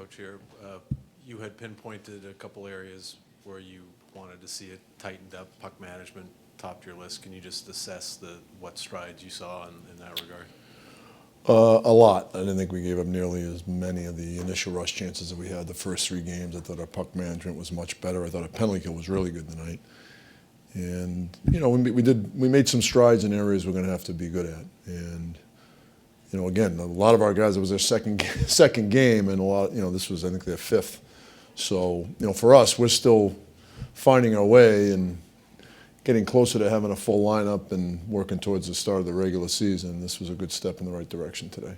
coach here. You had pinpointed a couple areas where you wanted to see it tightened up. Puck management topped your list. Can you just assess what strides you saw in that regard? A lot. I didn't think we gave up nearly as many of the initial rush chances that we had the first 3 games. I thought our puck management was much better. I thought our penalty kill was really good tonight. And we made some strides in areas we're going to have to be good at. And again, a lot of our guys, it was their second game, and a lot, this was, I think, their 5th. So, for us, we're still finding our way and getting closer to having a full lineup and working towards the start of the regular season. This was a good step in the right direction today.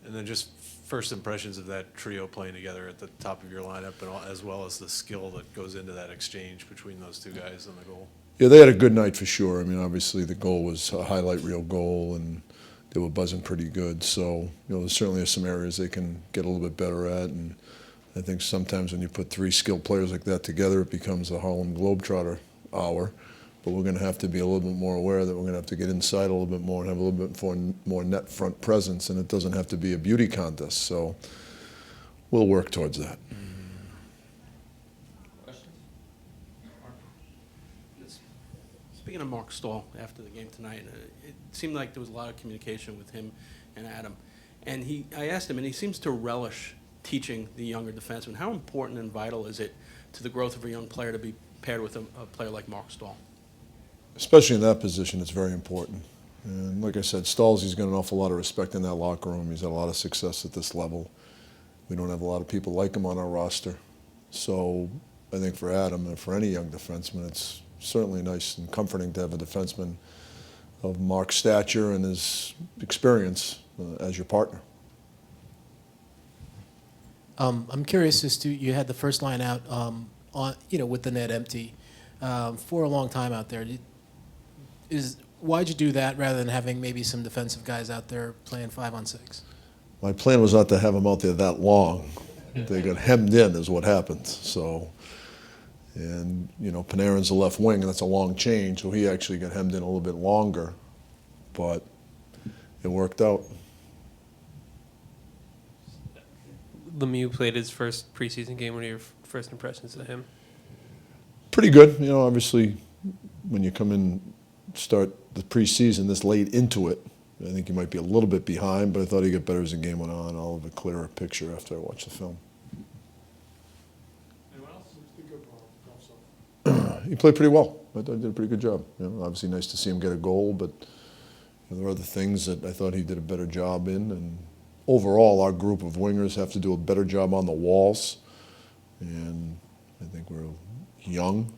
And then just first impressions of that trio playing together at the top of your lineup, and as well as the skill that goes into that exchange between those two guys on the goal. Yeah, they had a good night for sure. I mean, obviously the goal was a highlight reel goal, and they were buzzing pretty good. So, there certainly are some areas they can get a little bit better at. And I think sometimes when you put 3 skilled players like that together, it becomes a Harlem Globetrotter hour. But we're going to have to be a little bit more aware that we're going to have to get inside a little bit more and have a little bit more net front presence, and it doesn't have to be a beauty contest. So we'll work towards that. Questions? Speaking of Mark Stahl, after the game tonight, it seemed like there was a lot of communication with him and Adam. And I asked him, and he seems to relish teaching the younger defensemen. How important and vital is it to the growth of a young player to be paired with a player like Mark Stahl? Especially in that position, it's very important. And like I said, Stahl's got an awful lot of respect in that locker room. He's had a lot of success at this level. We don't have a lot of people like him on our roster. So I think for Adam and for any young defenseman, it's certainly nice and comforting to have a defenseman of Mark's stature and his experience as your partner. I'm curious as to, you had the first line out with the net empty for a long time out there. Why'd you do that rather than having maybe some defensive guys out there playing 5-on-6? My plan was not to have them out there that long. They got hemmed in is what happened. So, and Panarin's the left wing, and that's a long change, so he actually got hemmed in a little bit longer, but it worked out. Lemieux played his first preseason game. What are your first impressions of him? Pretty good. Obviously, when you come in, start the preseason this late into it, I think he might be a little bit behind, but I thought he got better as the game went on. I'll have a clearer picture after I watch the film. Anyone else? He played pretty well. I thought he did a pretty good job. Obviously nice to see him get a goal, but there were other things that I thought he did a better job in. And overall, our group of wingers have to do a better job on the walls. And I think we're young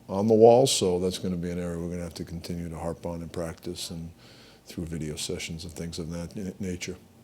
on the walls, so that's going to be an area we're going to have to continue to harp on in practice and through video sessions and things of that nature.